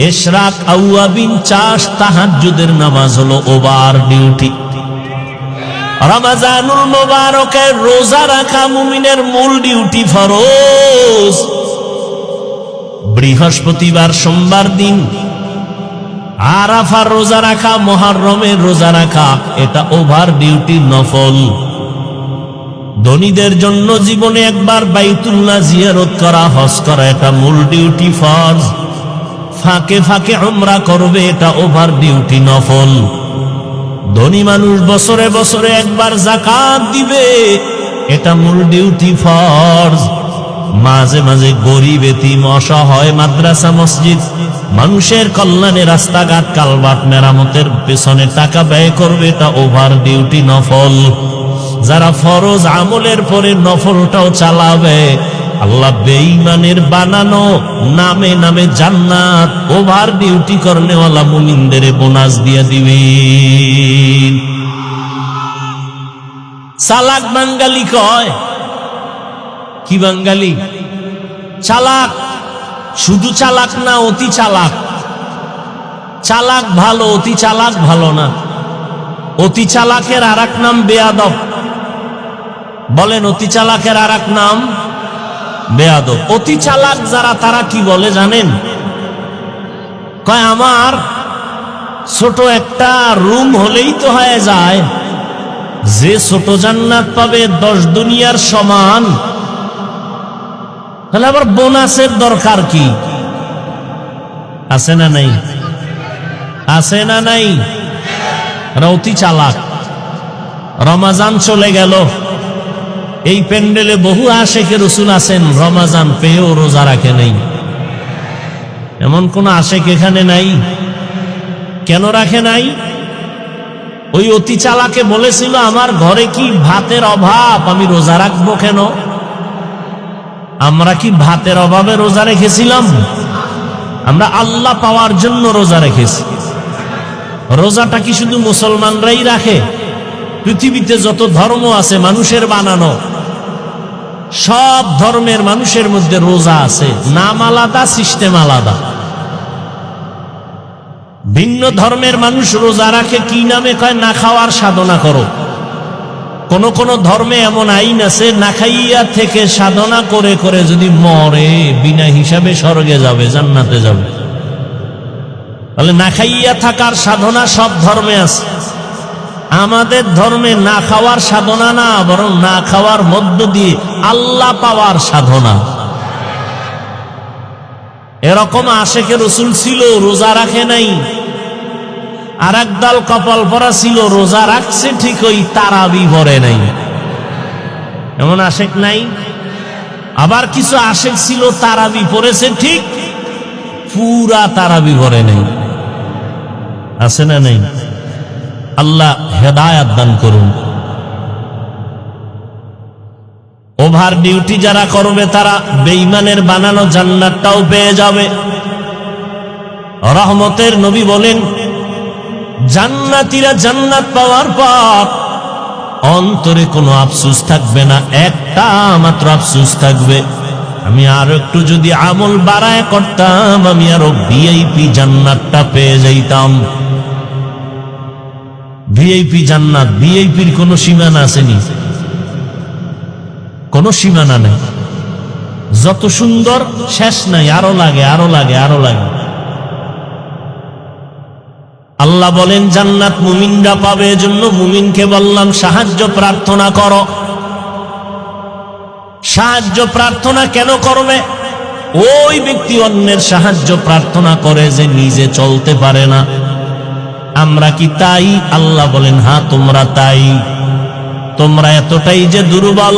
ইশরাক, আওয়াবিন, চাষ, তাহাজ্জুদের নামাজ হলো ওভার ডিউটি। রমজানুল মুবারকে রোজা রাখা মুমিনের মূল ডিউটি, ফরজ। বৃহস্পতিবার, সোমবার দিন আরাফার রোজা রাখা, মুহররমের রোজা রাখা, এটা ওভার ডিউটি, নফল। ধনীদের জন্য জীবনে একবার বাইতুল্লাহ জিয়ারত করা, হজ করা, এটা মূল ডিউটি, ফরজ। ফাঁকে ফাঁকে উমরা করবে, এটা ওভার ডিউটি, নফল। ধনী মানুষ বছরে বছরে একবার যাকাত দিবে, এটা মূল ডিউটি, ফরজ। মাঝে মাঝে গরিব, এতিম, অসহায়, মাদ্রাসা, মসজিদ, মানুষের কল্যাণে রাস্তাঘাট, কালভার্ট মেরামতের পেছনে টাকা ব্যয় করবে, এটা ওভার ডিউটি, নফল। যারা ফরজ আমলের পরে নফলটাও চালাবে, আল্লাহ বেঈমানের বানানো নামে নামে জান্নাত ওভার ডিউটি করনেওয়ালা মুমিনদের বোনাস দিয়ে দিবেন। চালাক বাঙালি কয়, কি বাঙালি? চালাক। শুধু চালাক না, অতি চালাক। চালাক ভালো, অতি চালাক ভালো না। অতি চালাকের আর এক নাম বেয়াদব। বলেন, অতি চালাকের আর এক নাম বেয়াদব। অতি চালাক যারা, তারা কি বলে জানেন? কয় আমার ছোট একটা রুম হলেই তো হয়ে যায়, যে ছোট জান্নাত পাবে 10 দুনিয়ার সমান, তাহলে আবার বোনাসের দরকার কি? আছে না নাই? আছে না নাই? অতি চালাক। রমাজান চলে গেল, এই প্যান্ডেলে বহু আশেকে রসুল আছেন, রমাজান পেয়েও রোজা রাখে নাই। এমন কোন আশেক এখানে নাই? কেন রাখে নাই? ওই অতি চালাকে বলেছিল, আমার ঘরে কি ভাতের অভাব, আমি রোজা রাখবো কেন? আমরা কি ভাতের অভাবে রোজা রেখেছিলাম? আমরা আল্লাহ পাওয়ার জন্য রোজা রেখেছি। রোজাটা কি শুধু মুসলমানরাই রাখে? পৃথিবীতে যত ধর্ম আছে মানুষের বানানো, সব ধর্মের মানুষের মধ্যে রোজা আছে, নাম আলাদা, সিস্টেম আলাদা। ভিন্ন ধর্মের মানুষ রোজা রাখে কি নামে? কয় না খাওয়ার সাধনা করো। কোন কোন ধর্মে এমন আইন আছে, না খাইয়া থেকে সাধনা করে করে যদি মরে, বিনা হিসাবে স্বর্গে যাবে, জান্নাতে যাবে। তাহলে না খাইয়া থাকার সাধনা সব ধর্মে আছে। আমাদের ধর্মে না খাওয়ার সাধনা না, বরং না খাওয়ার মধ্য দিয়ে আল্লাহ পাওয়ার সাধনা। এরকম আশেকে রসুল ছিল, রোজা রাখে নাই। আর একদল কপাল পরা ছিল, রোজা রাখছে ঠিকই, তারাবি পড়ে নাই। এমন আশেক নাই? আবার কিছু আশেক ছিল, তারাবি পড়েছে ঠিক, পুরা তারাবি পড়ে নাই। আছে না নাই? আল্লাহ হেদায়াত দান করুন। ওভার ডিউটি যারা করবে, তারা বেঈমানের বানানো জান্নাতটাও পেয়ে যাবে। রহমতের নবী বলেন, জান্নাতীরা জান্নাত পাওয়ার পর অন্তরে কোনো আফসোস থাকবে না, একটা মাত্র আফসোস থাকবে, আমি আরো একটু যদি আমল বাড়ায় করতাম, আমি আরো ভিআইপি জান্নাতটা পেয়ে যাইতাম। ভিআইপি জান্নাত, ভিআইপির কোনো সীমানা আসেনি, কোনো সীমানা নেই। যত সুন্দর শেষ নাই, আরো লাগে, আরো লাগে, আরো লাগে। আল্লাহ বলেন জান্নাত মুমিনরা পাবে, এজন্য মুমিনকে বললাম সাহায্য প্রার্থনা করো। সাহায্য প্রার্থনা কেন করবে? ওই ব্যক্তি অন্যের সাহায্য প্রার্থনা করে যে নিজে চলতে পারে না। আমরা কি তাই? আল্লাহ বলেন হ্যাঁ, তোমরা তাই। তোমরা এতটাই যে দুর্বল।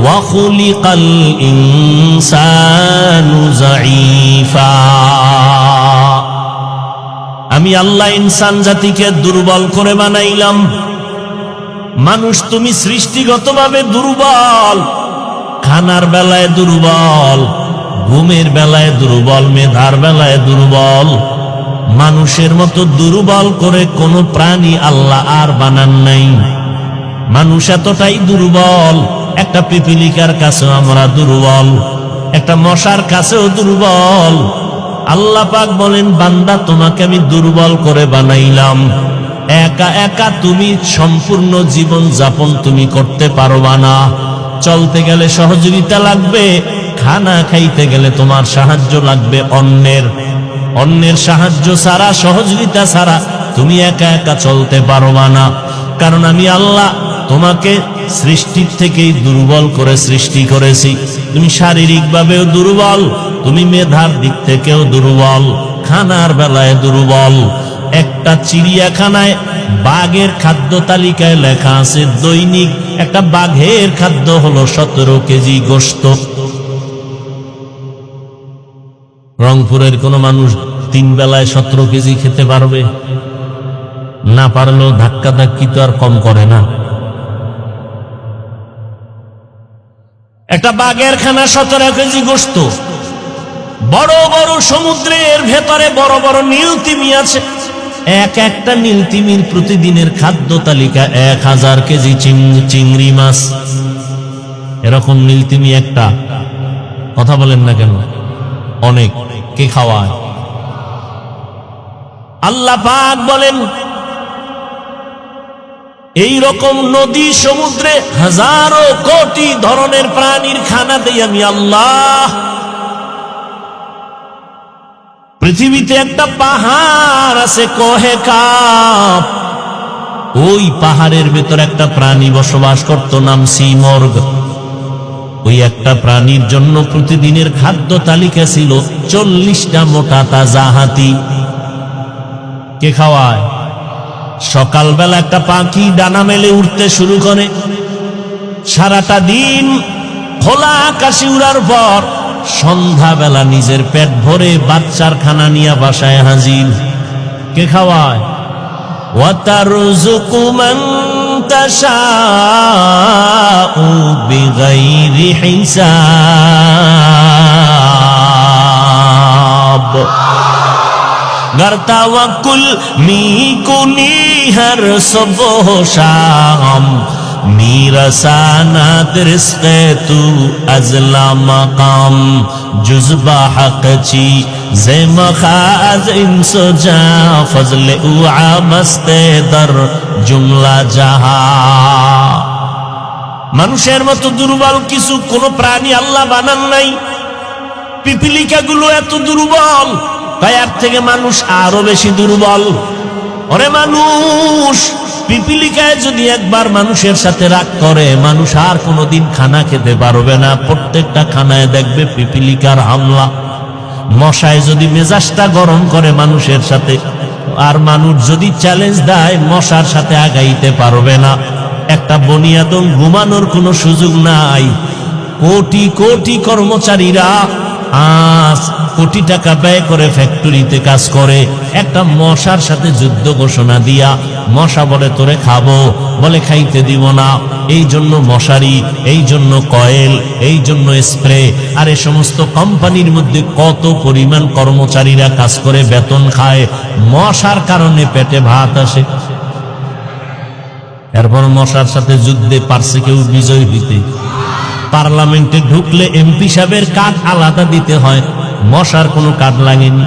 ওয়া খুলিকাল ইনসানু যায়ীফা, আমি আল্লাহ ইনসান জাতিকে দুর্বল করে বানাইলাম। মানুষ তুমি সৃষ্টিগতভাবে দুর্বল, খানার বেলায় দুর্বল, ঘুমের বেলায় দুর্বল, মেধার বেলায় দুর্বল। মানুষের মতো দুর্বল করে কোনো প্রাণী আল্লাহ আর বানান নাই। মানুষ এতটাই দুর্বল, একটা পিপিলিকার কাছেও আমরা দুর্বল, একটা মশার কাছেও দুর্বল। আল্লাহ পাক বলেন, বান্দা তোমাকে আমি দুর্বল করে বানাইলাম। একা একা তুমি সম্পূর্ণ জীবন যাপন তুমি করতে পারবা না। চলতে গেলে সহযোগিতা লাগবে, খানা খাইতে গেলে তোমার সাহায্য লাগবে অন্যের সাহায্য ছাড়া, সহযোগিতা ছাড়া তুমি একা একা চলতে পারবা না। কারণ আমি আল্লাহ তোমাকে সৃষ্টির থেকেই দুর্বল করে সৃষ্টি করেছি। তুমি শারীরিকভাবেও দুর্বল, তুমি মেধার দিক থেকেও দুর্বল, খানার বেলায় দুর্বল। একটা চিড়িয়াখানায় বাঘের খাদ্য তালিকায় লেখা আছে দৈনিক একটা বাঘের খাদ্য হলো 17 কেজি গোশত। রংপুরের কোন মানুষ 3 বেলায় 17 কেজি খেতে পারবে না? পারলেও ধাক্কা ধাক্কি তো আর কম করে না। একটা বাঘের খানা 17 কেজি গোশত। বড় বড় সমুদ্রের ভেতরে বড় বড় নীলতিমি আছে, একটা নীলতিমির প্রতিদিনের খাদ্য তালিকা 1000 কেজি চিংড়ি মাছ। এরকম নীলতিমি একটা, কথা বলেন না কেন? অনেক। কে খাওয়ায়? আল্লাহ পাক বলেন, এই রকম নদী সমুদ্রে হাজারো কোটি ধরনের প্রাণীর খানা দেই আমি আল্লাহ। পৃথিবীতে একটা পাহাড় আছে কোহে কাপ, ওই পাহাড়ের ভেতর একটা প্রাণী বসবাস করত, নাম সিমর্গ। ওই একটা প্রাণীর জন্য প্রতিদিনের খাদ্য তালিকা ছিল 40টা মোটা তাজা হাতি। কে খাওয়ায়? সকালবেলা একটা পাখি ডানা মেলে উঠতে শুরু করে, সারাটা দিন খোলা আকাশে উড়ার পর সন্ধ্যাবেলা নিজের পেট ভরে বাচ্চার খানা নিয়ে বাসায় হাজির। কে খাওয়ায়? ওয়াতারযুকু মান তাশাউ বিগাইরি হিসাব। गर तवक्कुल मी कुनी हर सुबह शाम मीरसाना रिज़्क़े तू अज़ला मकाम जुज़बा हक़ची ज़े मखाज़ इंसो जा फज़ले उआ मस्ते दर जुमला जहा। মানুষের মতো দুর্বল কিছু কোন প্রাণী আল্লাহ বানান নাই। পিপিলিকা গুলো এত দুর্বল, তার থেকে মানুষ আরো বেশি দুর্বল। ওরে মানুষ, পিপিলিকায় যদি একবার মানুষের সাথে রাগ করে, মানুষ আর কোনোদিন খানা খেতে পারবে না। প্রত্যেকটা খানায় দেখবে পিপিলিকার হামলা। মশায় যদি মেজাজটা গরম করে মানুষের সাথে, আর মানুষ যদি চ্যালেঞ্জ দেয়, মশার সাথে আগাইতে পারবে না। একটা বনিয়াদম ঘুমানোর কোনো সুযোগ নাই। কোটি কোটি কর্মচারীরা আজ কোটি টাকা ব্যয় করে ফ্যাক্টরিতে কাজ করে, একটা মশার সাথে যুদ্ধ ঘোষণা দিয়া, মশা বলে তোরে খাবো, বলে খাইতে দিব না। এই জন্য মশারি, এই জন্য কয়েল, এই জন্য স্প্রে। আর এই সমস্ত কোম্পানির মধ্যে কত পরিমাণ কর্মচারীরা কাজ করে বেতন খায়, মশার কারণে পেটে ভাত আসে। এরপর মশার সাথে যুদ্ধে পারছে কেউ বিজয় হইতে? পার্লামেন্টে ঢুকলে এমপি সাহেবের কার্ড আলাদা দিতে হয়, মশার কোনো কার্ড লাগেনি।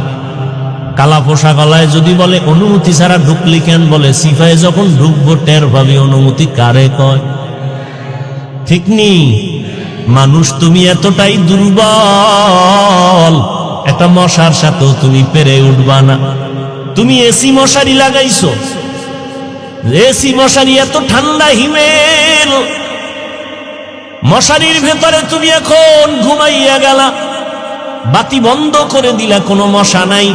কালা পোশাক গলায় যদি বলে অনুমতি ছাড়া ঢুকলি কেন, বলে সিফায় যখন ঢুকবো টের ভাবি অনুমতি কারে কয়। ঠিক নি? মানুষ তুমি এতটাই দুর্বল, একটা মশার সাথেও তুমি পেরে উঠবা না। তুমি এসি মশারি লাগাইছো, এসি মশারি এত ঠান্ডা হিমেল, মশারির ভেতরে তুমি এখন ঘুমাইয়া গেলা, বাতি বন্ধ করে দিলা, কোনো মশা নাই।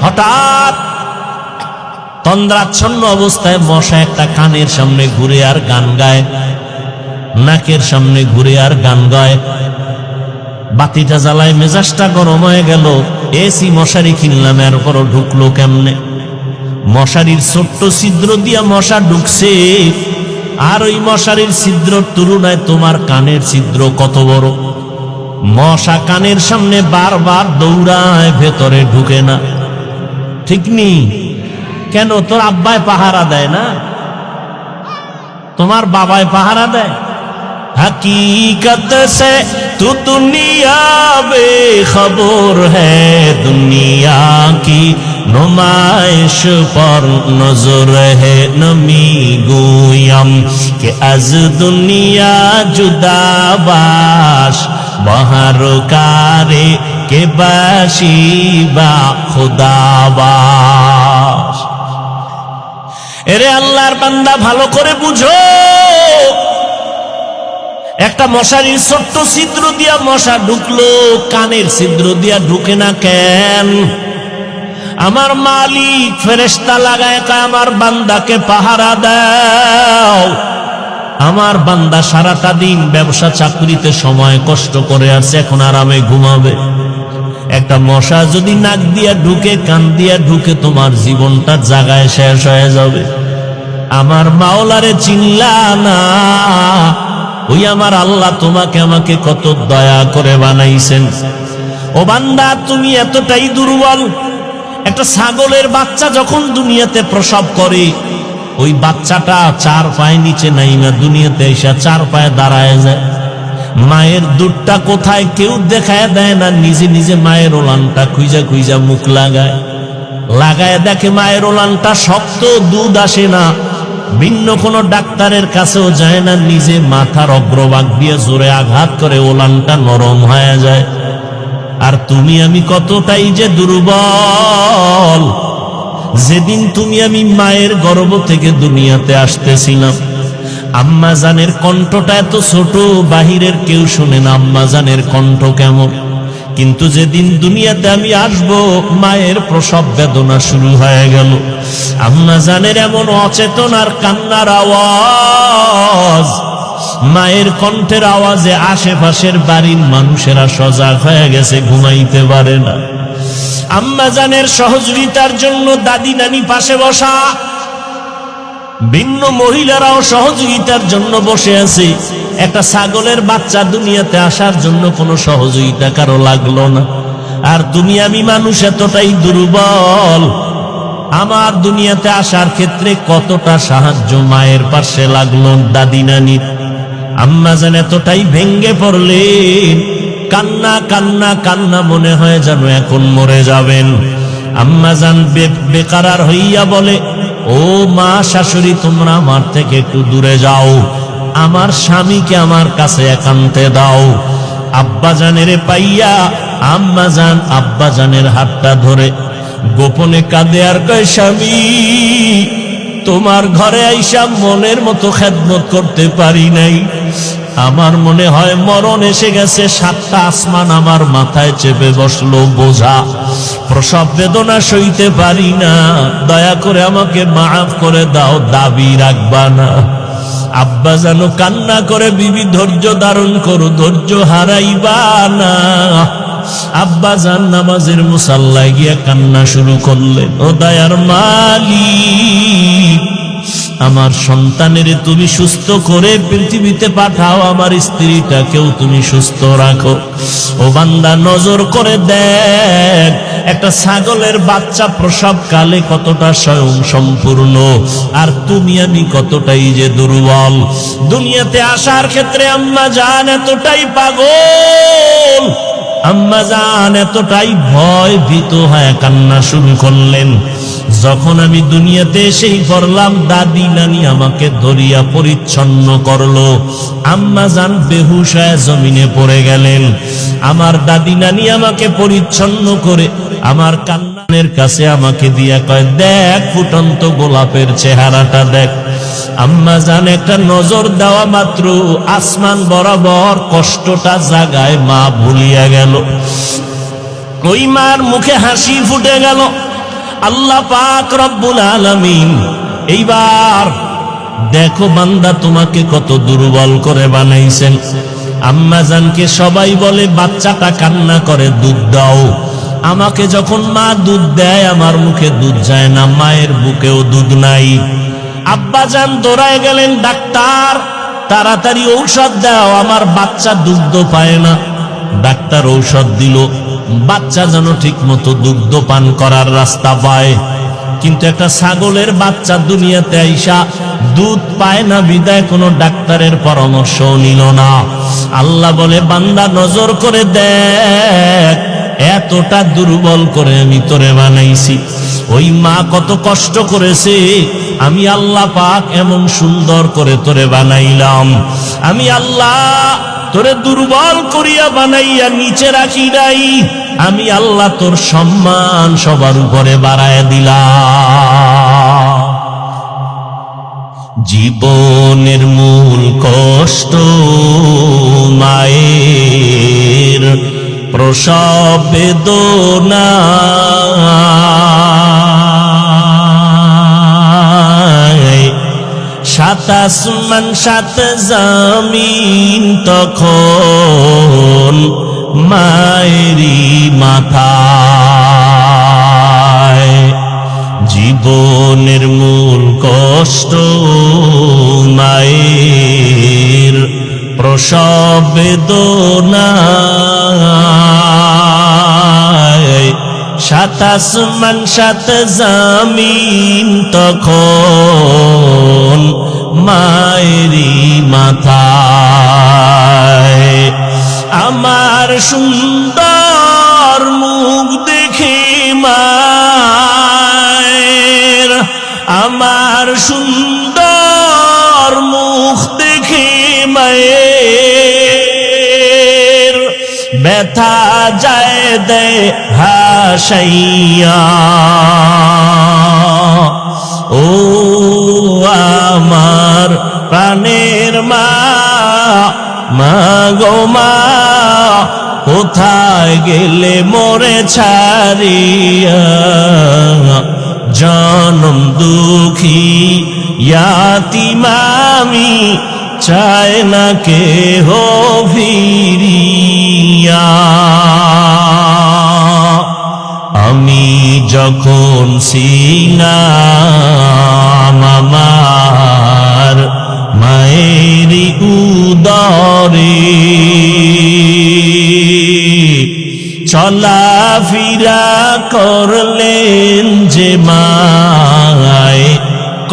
হঠাৎ তন্দ্রাচ্ছন্ন অবস্থায় মশা একটা কানের সামনে ঘুরে আর গান গায়, নাকের সামনে ঘুরে আর গান গায়। বাতিটা জ্বালায়, মেজাজটা গরম হয়ে গেল। এসি মশারি কিনলাম, এরপরও ঢুকলো কেমনে? মশারির ছোট্ট ছিদ্র দিয়া মশা ঢুকছে, আর ওই মশারির ছিদ্রর তুলনায় তোমার কানের ছিদ্র কত বড়। মশা কানের সামনে বারবার দৌড়ায়, ভেতরে ঢুকে না। ঠিক নেই কেন? তোর আব্বায় পাহারা দেয় না? তোমার বাবায় পাহারা দেয়? हकीकत से तू दुनिया बेखबर है, दुनिया की नुमाइश पर नजर है। नमी गोयम के अज दुनिया जुदा बाश, बहर कारे के बाशी बा खुदा बाश। এরে আল্লাহর বান্দা, ভালো করে বুঝো, একটা মশারির ছোট্ট ছিদ্র দিয়া মশা ঢুকলো, কানের ছিদ্র দিয়া ঢুকে না কেন? আমার মালিক ফেরেশতা লাগায় আমার বান্দাকে পাহারা দাও। আমার বান্দা সারাটা দিন ব্যবসা চাকরিতে সময় কষ্ট করে আছে, এখন আরামে ঘুমাবে। একটা মশা যদি নাক দিয়া ঢুকে, কান দিয়া ঢুকে, তোমার জীবনটা জায়গায় শেষ হয়ে যাবে। আমার মাওলারে চিনলা না? ওই আমার আল্লাহ তোমাকে আমাকে কত দয়া করে বানাইছেন। ও বান্দা, তুমি এতটাই দুর্বল। একটা ছাগলের বাচ্চা যখন দুনিয়াতে প্রসব করে, ওই বাচ্চাটা 4 পায়ে নিচে নাই না, দুনিয়াতে এসে 4 পায়ে দাঁড়ায় যায়। মায়ের দুধটা কোথায় কেউ দেখায় দেয় না, নিজে নিজে মায়ের ওলানটা খুঁজা খুঁজা মুখ লাগায়। দেখে মায়ের ওলানটা শক্ত, দুধ আসে না। ভিন্ন কোন ডাক্তারের কাছেও যায় না, নিজে মাথার অগ্রভাগ দিয়ে জোরে আঘাত করে ওলানটা নরম হয়ে যায়। আর তুমি আমি কতটাই যে দুর্বল। যেদিন তুমি আমি মায়ের গর্ভ থেকে দুনিয়াতে আসতেছিলাম, আম্মা জানের কণ্ঠটা এত ছোট, বাহিরের কেউ শুনে না আম্মা জানের কণ্ঠ কেমন। কিন্তু যেদিন দুনিয়াতে আমি আসব, মায়ের প্রসব বেদনা শুরু হয়ে গেল। আম্মা জানের এমন অচেতন আর কান্নার আওয়াজ, মায়ের কণ্ঠের আওয়াজে আশেপাশের বাড়ির মানুষেরা সজাগ হয়ে গেছে, ঘুমাইতে পারে না। আম্মা জানের সহযোগিতার জন্য দাদি নানি পাশে বসা, ভিন্ন মহিলারাও সহযোগিতার জন্য বসে আছে। একটা ছাগলের বাচ্চা দুনিয়াতে আসার জন্য কোনো সহযোগিতা কারো লাগলো না। আর তুমি আমি মানুষ এতটাই দুর্বল, আমার দুনিয়াতে আসার ক্ষেত্রে কতটা সাহায্য মায়ের পাশে লাগলো, দাদি নানির। আম্মা জান এতটাই ভেঙ্গে পড়লেন, কান্না কান্না কান্না, মনে হয় যেন এখন মরে যাবেন। আম্মা জান বেকারার হইয়া বলে, ও মা শাশুড়ি, তোমরা আমার থেকে একটু দূরে যাও, আমার স্বামীকে আমার কাছে একান্তে দাও। আব্বা জানের পাইয়া আম্মা জান আব্বা জানের হাতটা ধরে গোপনে কাঁদে আর কয়, স্বামী, তোমার ঘরে আইসা মনের মতো খেদমত করতে পারি নাই। আমার মনে হয় মরণ এসে গেছে, 7টা আসমান আমার মাথায় চেপে বসলো বোঝা। প্রসব বেদনা সইতে পারি না, দয়া করে আমাকে মাফ করে দাও, দাবি রাখবা না। আব্বা যেন কান্না করে, বিবি ধৈর্য ধারণ করো, ধৈর্য হারাইবা না। আব্বা জান নামাজের মুসাল্লায় গিয়া কান্না শুরু করলেন, ও দয়ার মালিক, আমার সন্তানের তুমি সুস্থ করে পৃথিবীতে পাঠাও, আমার স্ত্রীটাকেও তুমি সুস্থ রাখো। ও বান্দা, নজর করে দেখ, একটা ছাগলের বাচ্চা প্রসবকালে কতটা স্বয়ং সম্পূর্ণ, আর তুমি আমি কতটাই যে দুর্বল। দুনিয়াতে আসার ক্ষেত্রে আম্মা জান এতটাই পাগল, আম্মা জান এতটাই ভয় ভীত হয়ে কান্না শুরু করলেন। যখন আমি দুনিয়াতে এসেই পড়লাম, দাদি নানি আমাকে ধরিয়া পরিচ্ছন্ন করলো। আম্মা জান বেহুশ হয়ে জমিনে পড়ে গেলেন। আমার দাদি নানি আমাকে পরিচ্ছন্ন করে আমার কান্নানের কাছে আমাকে দিয়া কয়, দেখ ফুটন্ত গোলাপের চেহারাটা দেখ। আম্মা জান একটা নজর দেওয়া মাত্র আসমান বরাবর কষ্টটা জাগায় মা ভুলিয়া গেল। ওই মার মুখে হাসি ফুটে গেল। আল্লাহ পাক রব্বুল আলামিন এইবার দেখো বান্দা তোমাকে কত দুর্বল করে বানাইছেন। আম্মা জানকে সবাই বলে বাচ্চাটা কান্না করে দুধ দাও। আমাকে যখন মা দুধ দেয় আমার মুখে দুধ যায় না, মায়ের বুকেও দুধ নাই। আব্বা জান দৌড়ায় গেলেন, ডাক্তার তাড়াতাড়ি ঔষধ দাও, আমার বাচ্চা দুগ্ধ পায় না। ডাক্তার ঔষধ দিল, বাচ্চা যেন ঠিক মতো দুগ্ধ পান করার রাস্তা পায়। কিন্তু একটা ছাগলের বাচ্চা দুনিয়াতে আইসা দুধ পায় না বিদায় কোনো ডাক্তারের পরামর্শ নিল না। আল্লাহ বলে বান্দা নজর করে দেখ, এতটা দুর্বল করে আমি তোরে বানাইছি। ওই মা কত কষ্ট করেছে, আমি আল্লাহ পাক এমন সুন্দর করে তোরে বানাইলাম। আমি আল্লাহ তোরে দুর্বল করিয়া বানাইয়া নিচে রাখি নাই, আমি আল্লাহ তোর সম্মান সবার উপরে বাড়ায় দিলাম। জীবনের মূল কষ্ট মায়ের প্রসব বেদনা, সাত আসমান সাত জমিন তখন মায়েরই মাথায়। জীবনের মূল কষ্ট মায়ের প্রসব বেদনা, সাত আসমান সাত জমিন তখন মায়েরই মাথায়। আমার সুন্দর মুখ দেখে মায়ের, আমার সুন্দর মুখ দেখে মায়ের ব্যথা যায় দে হাসাইয়া। ও আমার প্রাণের মা, মা গো মা, কোথায় গেলে মোরে ছাড়িয়া? জনম দুঃখী ইয়াতীম আমি, চায় না কেহ ফিরিয়া। আমি যখন ছিলাম আমার মায়েরই উদরে, চলাফেরা করলেন যে মায়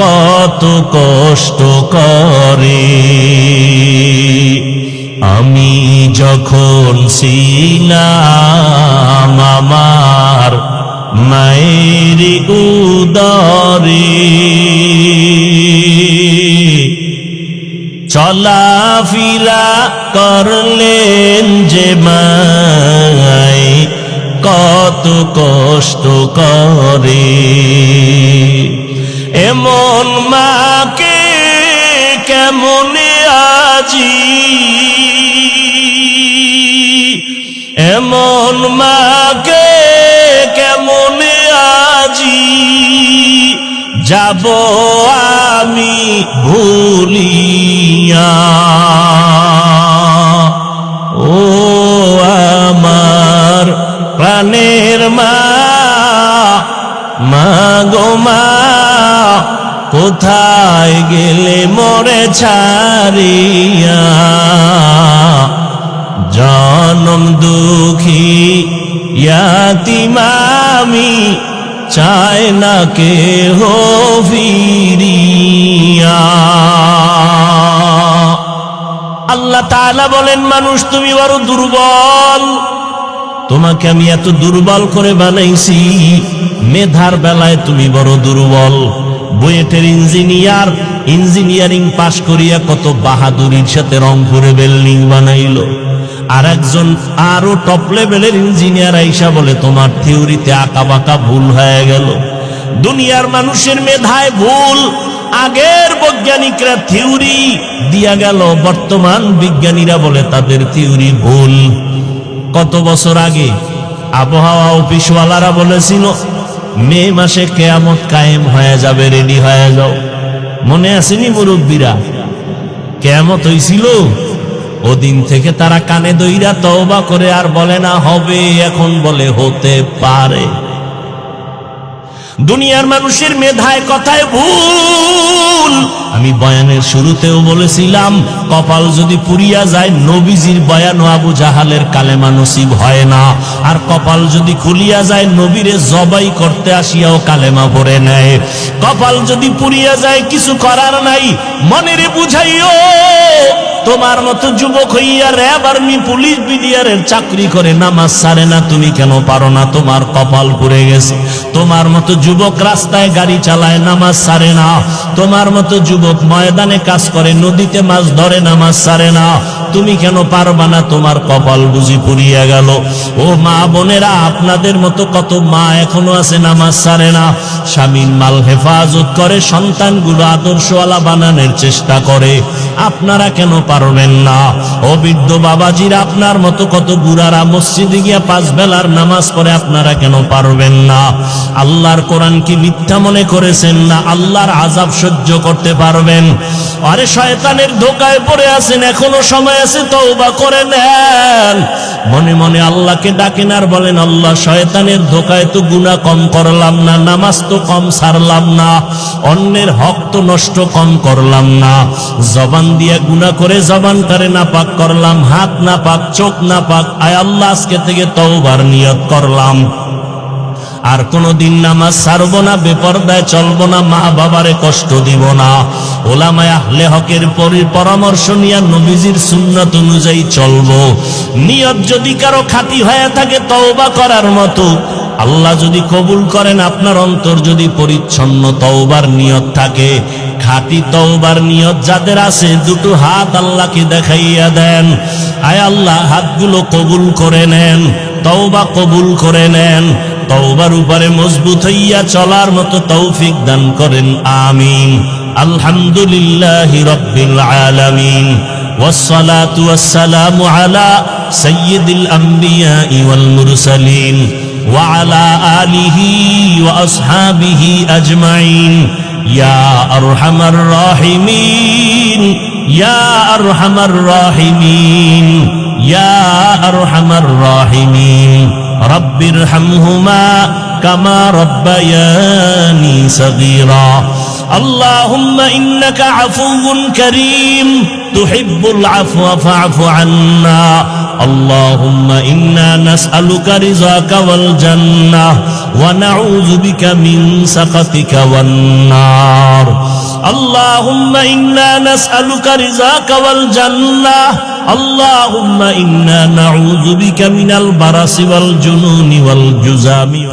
কত কষ্ট করে। আমি যখন ছিলাম আমার মায়েরই উদরে, চলাফেরা করলেন যে মায় কত কষ্ট করে। এমন মাকে কেমনে আজি, এমন মাকে কেমনে আজি যাব আমি ভুলিয়া। ও আমার প্রাণের মা, মা গো মা, কোথায় গেলে মোরে ছাড়িয়া? জনম দুঃখী ইয়াতীম আমি, চায় না কেহ ফিরিয়া। আল্লাহ তাআলা বলেন মানুষ তুমি বড় দুর্বল, তোমাকে আমি এত দুর্বল করে বানাইছি। মেধার বেলায় তুমি বড় দুর্বল। বুয়েটের ইঞ্জিনিয়ার ইঞ্জিনিয়ারিং পাশ করিয়া কত বাহাদুরির সাথে রংপুরে বিল্ডিং বানাইলো, আর একজন আরো টপ লেভেলের ইঞ্জিনিয়ার আইসা বলে তোমার থিওরিতে আঁকা বাঁকা ভুল হয়ে গেল। দুনিয়ার মানুষের মেধায় ভুল, আগের বৈজ্ঞানিকরা থিওরি দিয়া গেল, বর্তমান বিজ্ঞানীরা বলে তাদের থিওরি ভুল। কত বছর আগে আবহাওয়া অফিসওয়ালারা বলেছিল মে মাসে কিয়ামত কায়েম হয়ে যাবে, রেডি হয়ে যাও। মনে আসেনি মুরব্বীরা? কিয়ামত হইছিল, ওদিন থেকে তারা কানে দইরা তওবা করে, আর বলে না হবে, এখন বলে হতে পারে। দুনিয়ার মানুষের মেধায় কথায় ভুল। আমি বয়ানের শুরুতেও বলেছিলাম, কপাল যদি পুড়িয়া যায়, নবীজির বয়ান ও আবু জাহালের কালেমা নসিব হয় না। আর কপাল যদি খুলিয়া যায়, নবীরে জবাই করতে আসিয়াও কালেমা ভরে নেয়। কপাল যদি পুড়িয়া যায়, কিছু করার নাই, মনেরে বুঝাইও, তোমার মতো যুবক হইয়া র্যাব, আর্মি, পুলিশ, বিডিআরের চাকরি করে নামাজ ছাড়ে না, তুমি কেন পারো না? তোমার কপাল পুড়ে গেছে। তোমার মতো যুবক রাস্তায় গাড়ি চালায়, নামাজ ছাড়ে না। তোমার মতো যুবক ময়দানে কাজ করে, নদীতে মাছ ধরে, নামাজ ছাড়ে না, তুমি কেন পারবা না? তোমার কপাল বুঝি পুড়িয়া গেল। ও মা বোনেরা, আপনাদের মতো কত মা এখনো আছে নামাজ ছাড়ে না, স্বামীর মাল হেফাজত করে, সন্তানগুলো আদর্শওয়ালা বানানোর চেষ্টা করে, আপনারা কেন পারবেন না? ও বৃদ্ধ বাবাজিরা, আপনার মতো কত বুড়ারা মসজিদে গিয়া 5 বেলার নামাজ পড়ে, আপনারা কেন পারবেন না? আল্লাহর কোরআন কি মিথ্যা মনে করেছেন না? আল্লাহর আযাব সহ্য করতে পারবেন? আরে শয়তানের ধোঁকায় পড়ে আছেন, এখনো সময় আছে, তওবা করে নেন। মনে মনে আল্লাহকে ডাকেন আর বলেন, আল্লাহ, শয়তানের ধোঁকায় তো গুনাহ কম করলাম না, নামাজ তো কম ছাড়লাম না, অন্যের হক তো নষ্ট কম করলাম না, জবান দিয়ে গুনাহ করে জবানটারে নাপাক করলাম, হাত নাপাক, চোখ নাপাক, আয় আল্লাহ, আজকে থেকে তওবার নিয়ত করলাম, আর কোনদিন নামাজ ছাড়বো না, বেপরদায় চলবো না, মা বাবারে কষ্ট দিব না, ওলামায়ে আহলে হকের পরামর্শ নিয়ে নবীজির সুন্নাত অনুযায়ী চলবো। নিয়ত যদি কারো খাঁটি হয়ে থাকে তওবা করার মতো, আল্লাহ যদি কবুল করেন, আপনার অন্তর যদি পরিচ্ছন্ন তওবার নিয়ত থাকে, খাঁটি তওবার নিয়ত যাদের আছে, দুটো হাত আল্লাহকে দেখাইয়া দেন, আয় আল্লাহ, হাতগুলো কবুল করে নেন, তওবা কবুল করে নেন, তওবার উপরে মজবুত হইয়া চলার মতো তৌফিক দান করেন, আমিন। আলহামদুলিল্লাহি রাব্বিল আলামিন, ওয়াসসালাতু ওয়াসসালামু আলা সাইয়্যিদিল আমবিয়াই ওয়াল মুরসালিন ওয়া আলা আলিহি ওয়া আসহাবিহি আজমাইন। ইয়া আরহামার রাহিমিন, ইয়া আরহামার রাহিমিন, ইয়া আরহামার রাহিমিন। রব্বিরহামহুমা কামা রব্বায়ানি সগীরা। আল্লাহুম্মা ইন্নাকা আফুউন কারীম তুহিব্বুল আফওয়া ফা'ফু আন্না। আল্লাহুম্মা ইন্না নাসআলুকা রিযাকা ওয়াল জান্নাহ ওয়া নাউযু বিকা মিন সাখাতিকা ওয়ান নার। আল্লাহুম্মা ইন্না নাসআলুকা রিযাকা ওয়াল জান্নাহ। আল্লাহুম্মা ইন্না নাউযু বিকা মিনাল বারাসি ওয়াল জুনুনি ওয়াল জুযামি।